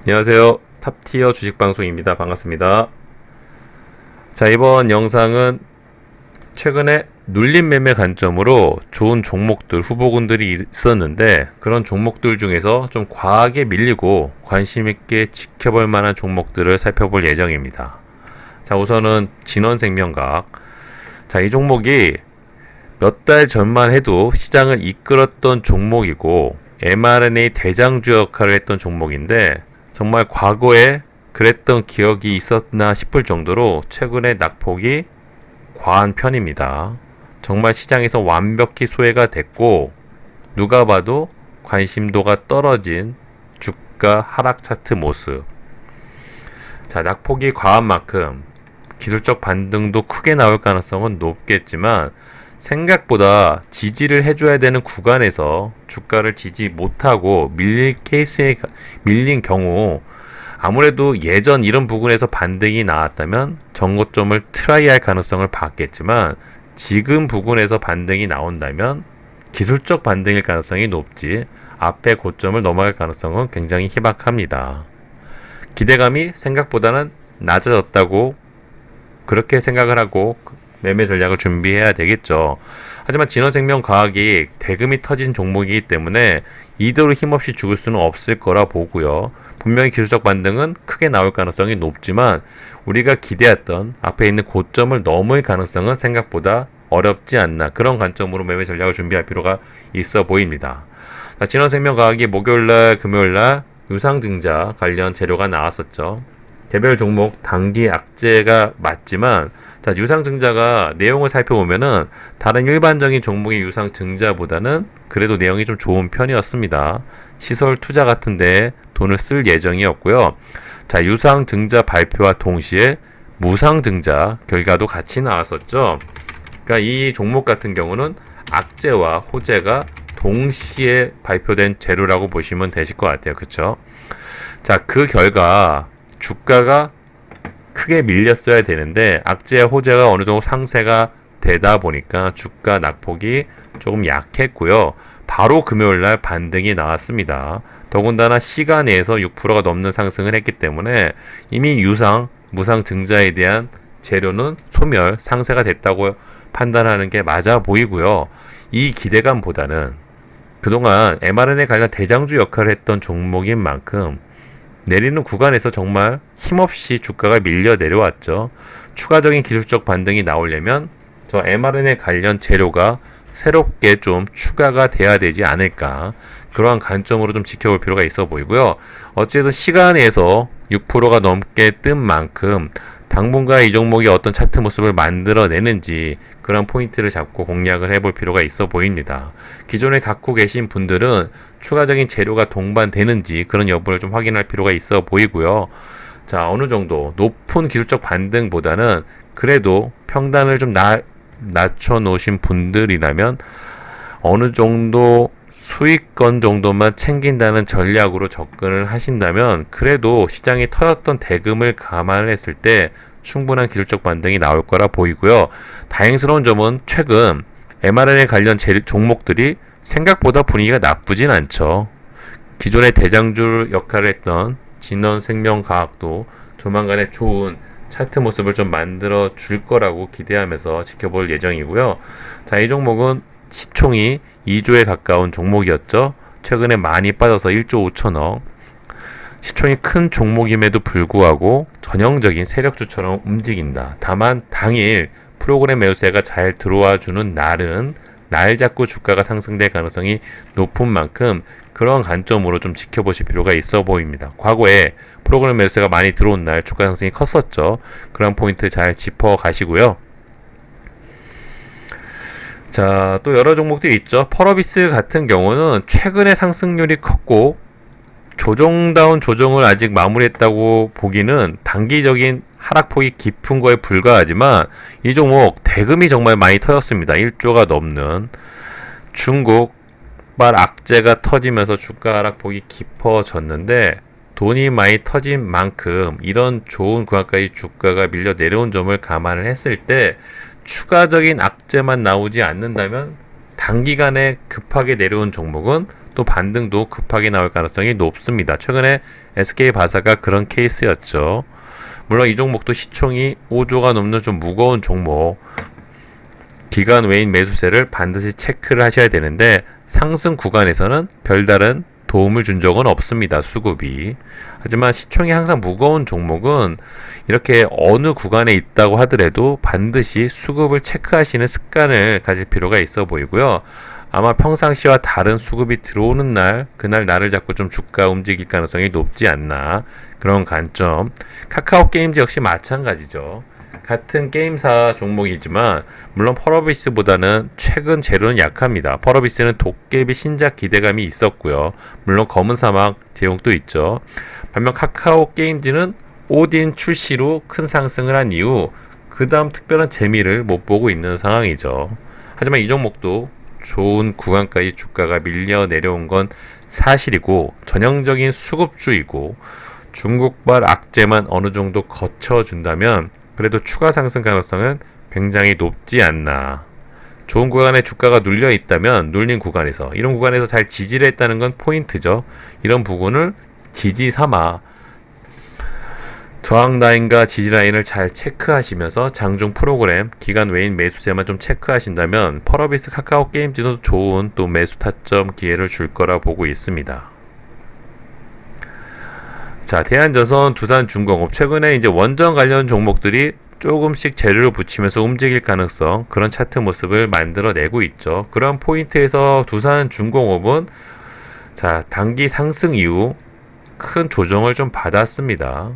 안녕하세요. 탑티어 주식방송입니다. 반갑습니다. 자, 이번 영상은 최근에 눌림 매매 관점으로 좋은 종목들, 후보군들이 있었는데 그런 종목들 중에서 좀 과하게 밀리고 관심 있게 지켜볼 만한 종목들을 살펴볼 예정입니다. 자, 우선은 진원생명과학. 자, 이 종목이 몇 달 전만 해도 시장을 이끌었던 종목이고 mRNA 대장주 역할을 했던 종목인데 정말 과거에 그랬던 기억이 있었나 싶을 정도로 최근에 낙폭이 과한 편입니다. 정말 시장에서 완벽히 소외가 됐고 누가 봐도 관심도가 떨어진 주가 하락 차트 모습. 자, 낙폭이 과한 만큼 기술적 반등도 크게 나올 가능성은 높겠지만 생각보다 지지를 해줘야 되는 구간에서 주가를 지지 못하고 밀린 경우 아무래도 예전 이런 부분에서 반등이 나왔다면 전고점을 트라이할 가능성을 봤겠지만 지금 부분에서 반등이 나온다면 기술적 반등일 가능성이 높지 앞에 고점을 넘어갈 가능성은 굉장히 희박합니다. 기대감이 생각보다는 낮아졌다고 그렇게 생각을 하고 매매 전략을 준비해야 되겠죠. 하지만 진원생명과학이 대금이 터진 종목이기 때문에 이대로 힘없이 죽을 수는 없을 거라 보고요. 분명히 기술적 반등은 크게 나올 가능성이 높지만 우리가 기대했던 앞에 있는 고점을 넘을 가능성은 생각보다 어렵지 않나, 그런 관점으로 매매 전략을 준비할 필요가 있어 보입니다. 진원생명과학이 목요일날 금요일날 유상증자 관련 재료가 나왔었죠. 개별 종목 단기 악재가 맞지만 유상증자가 내용을 살펴보면은 다른 일반적인 종목의 유상증자보다는 그래도 내용이 좀 좋은 편이었습니다. 시설 투자 같은데 돈을 쓸 예정이었고요. 유상증자 발표와 동시에 무상증자 결과도 같이 나왔었죠. 그러니까 이 종목 같은 경우는 악재와 호재가 동시에 발표된 재료라고 보시면 되실 것 같아요. 그쵸? 그 결과 주가가 크게 밀렸어야 되는데 악재 호재가 어느 정도 상쇄가 되다 보니까 주가 낙폭이 조금 약했고요. 바로 금요일날 반등이 나왔습니다. 더군다나 시간 내에서 6%가 넘는 상승을 했기 때문에 이미 무상 증자에 대한 재료는 소멸, 상쇄가 됐다고 판단하는 게 맞아 보이고요. 이 기대감보다는 그동안 mRNA 관련 대장주 역할을 했던 종목인 만큼 내리는 구간에서 정말 힘없이 주가가 밀려 내려왔죠. 추가적인 기술적 반등이 나오려면 저 mRNA 관련 재료가 새롭게 좀 추가가 돼야 되지 않을까, 그러한 관점으로 좀 지켜볼 필요가 있어 보이고요. 어쨌든 시간에서 6%가 넘게 뜬 만큼 당분간 이 종목이 어떤 차트 모습을 만들어내는지 그런 포인트를 잡고 공략을 해볼 필요가 있어 보입니다. 기존에 갖고 계신 분들은 추가적인 재료가 동반되는지 그런 여부를 좀 확인할 필요가 있어 보이고요. 어느 정도 높은 기술적 반등보다는 그래도 평단을 좀 낮춰 놓으신 분들이라면 어느 정도 수익권 정도만 챙긴다는 전략으로 접근을 하신다면 그래도 시장이 터졌던 대금을 감안을 했을 때 충분한 기술적 반등이 나올 거라 보이고요. 다행스러운 점은 최근 mRNA 관련 종목들이 생각보다 분위기가 나쁘진 않죠. 기존의 대장주 역할을 했던 진원생명과학도 조만간에 좋은 차트 모습을 좀 만들어 줄 거라고 기대하면서 지켜볼 예정이고요. 이 종목은 시총이 2조에 가까운 종목이었죠. 최근에 많이 빠져서 1조 5천억. 시총이 큰 종목임에도 불구하고 전형적인 세력주처럼 움직인다. 다만 당일 프로그램 매수세가 잘 들어와 주는 날은 날 잡고 주가가 상승될 가능성이 높은 만큼 그런 관점으로 좀 지켜보실 필요가 있어 보입니다. 과거에 프로그램 매수세가 많이 들어온 날 주가 상승이 컸었죠. 그런 포인트 잘 짚어 가시고요. 또 여러 종목들이 있죠. 펄어비스 같은 경우는 최근에 상승률이 컸고 조정다운 조정을 아직 마무리했다고 보기는 단기적인 하락폭이 깊은 거에 불과하지만 이 종목 대금이 정말 많이 터졌습니다. 1조가 넘는 중국발 악재가 터지면서 주가 하락폭이 깊어졌는데 돈이 많이 터진 만큼 이런 좋은 구간까지 주가가 밀려 내려온 점을 감안을 했을 때 추가적인 악재만 나오지 않는다면 단기간에 급하게 내려온 종목은 또 반등도 급하게 나올 가능성이 높습니다. 최근에 SK바사가 그런 케이스였죠. 물론 이 종목도 시총이 5조가 넘는 좀 무거운 종목, 기간 외인 매수세를 반드시 체크를 하셔야 되는데 상승 구간에서는 별다른 도움을 준 적은 없습니다. 수급이. 하지만 시총이 항상 무거운 종목은 이렇게 어느 구간에 있다고 하더라도 반드시 수급을 체크하시는 습관을 가질 필요가 있어 보이고요. 아마 평상시와 다른 수급이 들어오는 날, 그날 날을 잡고 좀 주가 움직일 가능성이 높지 않나, 그런 관점. 카카오 게임즈 역시 마찬가지죠. 같은 게임사 종목이지만 물론 펄어비스보다는 최근 재료는 약합니다. 펄어비스는 도깨비 신작 기대감이 있었고요. 물론 검은 사막 제목도 있죠. 반면 카카오 게임즈는 오딘 출시로 큰 상승을 한 이후 그 다음 특별한 재미를 못 보고 있는 상황이죠. 하지만 이 종목도 좋은 구간까지 주가가 밀려 내려온 건 사실이고 전형적인 수급주이고 중국발 악재만 어느 정도 거쳐준다면 그래도 추가 상승 가능성은 굉장히 높지 않나. 좋은 구간에 주가가 눌려 있다면 눌린 구간에서 이런 구간에서 잘 지지를 했다는 건 포인트죠. 이런 부분을 지지 삼아 저항 라인과 지지 라인을 잘 체크하시면서 장중 프로그램 기간 외인 매수세만 좀 체크하신다면 펄어비스 카카오 게임즈도 좋은 또 매수 타점 기회를 줄 거라 보고 있습니다. 자, 대한전선, 두산중공업 최근에 이제 원전 관련 종목들이 조금씩 재료를 붙이면서 움직일 가능성, 그런 차트 모습을 만들어내고 있죠. 그런 포인트에서 두산중공업은 자, 단기 상승 이후 큰 조정을 좀 받았습니다.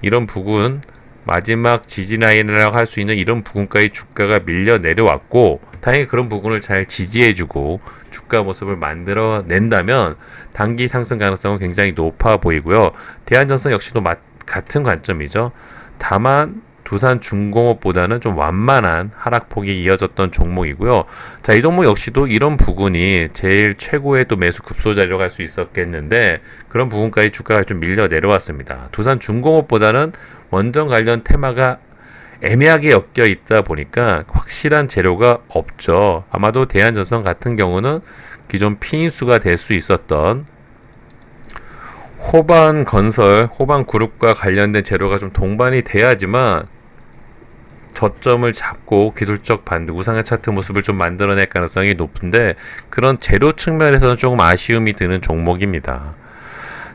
이런 부분 마지막 지지라인이라고 할 수 있는 이런 부분까지 주가가 밀려 내려왔고 다행히 그런 부분을 잘 지지해주고 주가 모습을 만들어낸다면 단기 상승 가능성은 굉장히 높아 보이고요. 대한전선 역시도 같은 관점이죠. 다만 두산중공업보다는 좀 완만한 하락폭이 이어졌던 종목이고요. 자, 이 종목 역시도 이런 부분이 제일 최고의 또 매수 급소 자리로 갈 수 있었겠는데 그런 부분까지 주가가 좀 밀려 내려왔습니다. 두산중공업보다는 원전 관련 테마가 애매하게 엮여 있다 보니까 확실한 재료가 없죠. 아마도 대한전선 같은 경우는 기존 피인수가 될 수 있었던 호반 건설, 호반 그룹과 관련된 재료가 좀 동반이 돼야지만 저점을 잡고 기술적 반등, 우상의 차트 모습을 좀 만들어낼 가능성이 높은데 그런 재료 측면에서는 조금 아쉬움이 드는 종목입니다.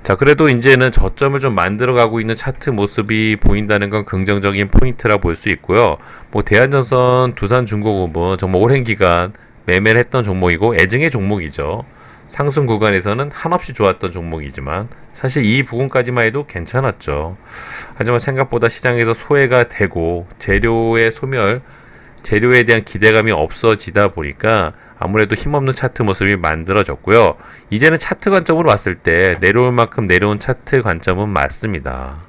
자, 그래도 이제는 저점을 좀 만들어가고 있는 차트 모습이 보인다는 건 긍정적인 포인트라 볼 수 있고요. 뭐 대한전선, 두산중공업은 정말 오랜 기간 매매를 했던 종목이고 애증의 종목이죠. 상승 구간에서는 한없이 좋았던 종목이지만 사실 이 부분까지만 해도 괜찮았죠. 하지만 생각보다 시장에서 소외가 되고 재료의 소멸, 재료에 대한 기대감이 없어지다 보니까 아무래도 힘없는 차트 모습이 만들어졌고요. 이제는 차트 관점으로 봤을 때 내려올 만큼 내려온 차트 관점은 맞습니다.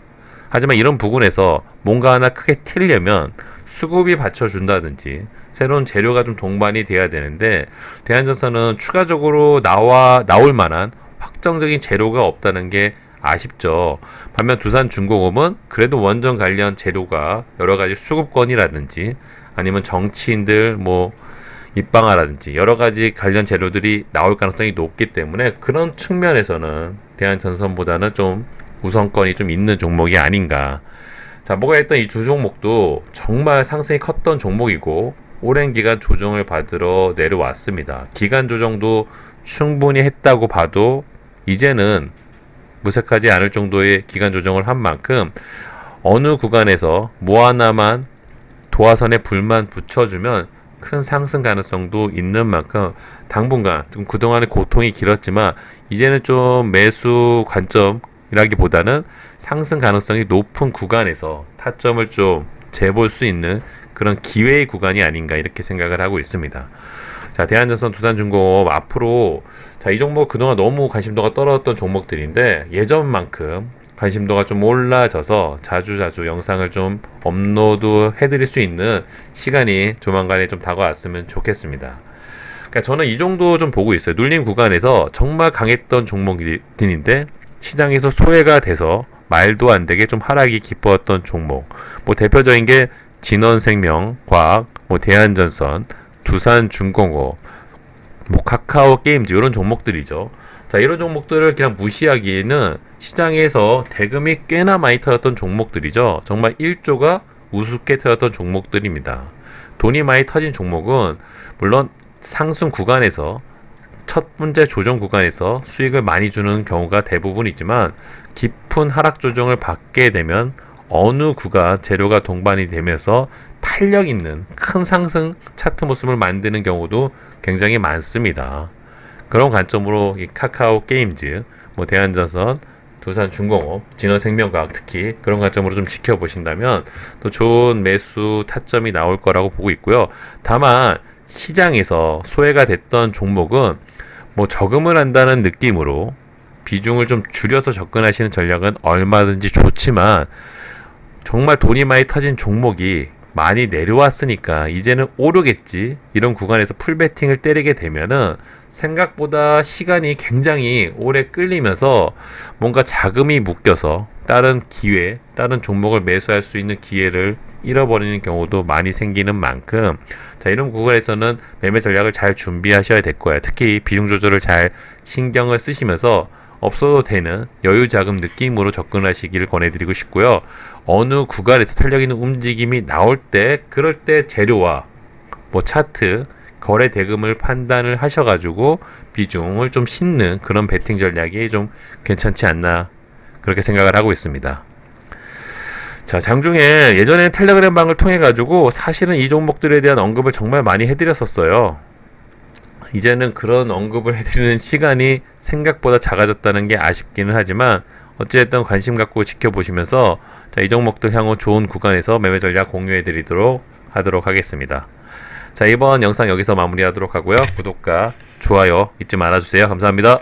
하지만 이런 부분에서 뭔가 하나 크게 튀려면 수급이 받쳐준다든지 새로운 재료가 좀 동반이 돼야 되는데 대한전선은 추가적으로 나올 만한 확정적인 재료가 없다는 게 아쉽죠. 반면 두산중공업은 그래도 원전 관련 재료가 여러가지 수급권이라든지 아니면 정치인들 뭐 입방아라든지 여러가지 관련 재료들이 나올 가능성이 높기 때문에 그런 측면에서는 대한전선보다는 좀 우선권이 좀 있는 종목이 아닌가. 자, 뭐가 했던 이 두 종목도 정말 상승이 컸던 종목이고 오랜 기간 조정을 받으러 내려왔습니다. 기간 조정도 충분히 했다고 봐도 이제는 무색하지 않을 정도의 기간 조정을 한 만큼 어느 구간에서 뭐 하나만 도화선에 불만 붙여주면 큰 상승 가능성도 있는 만큼 당분간 좀 그동안의 고통이 길었지만 이제는 좀 매수 관점이라기보다는 상승 가능성이 높은 구간에서 타점을 좀 재볼 수 있는 그런 기회의 구간이 아닌가 이렇게 생각을 하고 있습니다. 자, 대한전선, 두산중공업 앞으로 자, 이 종목 그동안 너무 관심도가 떨어졌던 종목들인데 예전만큼 관심도가 좀 올라져서 자주자주 영상을 좀 업로드 해드릴 수 있는 시간이 조만간에 좀 다가왔으면 좋겠습니다. 그러니까 저는 이 정도 좀 보고 있어요. 눌림 구간에서 정말 강했던 종목들인데 시장에서 소외가 돼서 말도 안 되게 좀 하락이 깊었던 종목. 뭐 대표적인 게 진원생명과학, 뭐 대한전선, 두산중공업, 뭐 카카오 게임즈 이런 종목들이죠. 자, 이런 종목들을 그냥 무시하기에는 시장에서 대금이 꽤나 많이 터졌던 종목들이죠. 정말 1조가 우습게 터졌던 종목들입니다. 돈이 많이 터진 종목은 물론 상승 구간에서 첫 번째 조정 구간에서 수익을 많이 주는 경우가 대부분이지만 깊은 하락 조정을 받게 되면 어느 구간 재료가 동반이 되면서 탄력 있는 큰 상승 차트 모습을 만드는 경우도 굉장히 많습니다. 그런 관점으로 이 카카오 게임즈, 뭐 대한전선, 두산중공업, 진원생명과학 특히 그런 관점으로 좀 지켜보신다면 또 좋은 매수 타점이 나올 거라고 보고 있고요. 다만 시장에서 소외가 됐던 종목은 뭐 저금을 한다는 느낌으로 비중을 좀 줄여서 접근하시는 전략은 얼마든지 좋지만 정말 돈이 많이 터진 종목이 많이 내려왔으니까 이제는 오르겠지 이런 구간에서 풀베팅을 때리게 되면은 생각보다 시간이 굉장히 오래 끌리면서 뭔가 자금이 묶여서 다른 기회, 다른 종목을 매수할 수 있는 기회를 잃어버리는 경우도 많이 생기는 만큼 자, 이런 구간에서는 매매 전략을 잘 준비하셔야 될 거예요. 특히 비중 조절을 잘 신경을 쓰시면서 없어도 되는 여유 자금 느낌으로 접근하시기를 권해드리고 싶고요. 어느 구간에서 탄력 있는 움직임이 나올 때 그럴 때 재료와 뭐 차트, 거래 대금을 판단을 하셔가지고 비중을 좀 싣는 그런 베팅 전략이 좀 괜찮지 않나 그렇게 생각을 하고 있습니다. 자, 장중에 예전에 텔레그램 방을 통해 가지고 사실은 이 종목들에 대한 언급을 정말 많이 해드렸었어요. 이제는 그런 언급을 해드리는 시간이 생각보다 작아졌다는 게 아쉽기는 하지만 어찌됐든 관심 갖고 지켜보시면서 자, 이 종목들 향후 좋은 구간에서 매매 전략 공유해 드리도록 하도록 하겠습니다. 자, 이번 영상 여기서 마무리하도록 하고요. 구독과 좋아요 잊지 말아주세요. 감사합니다.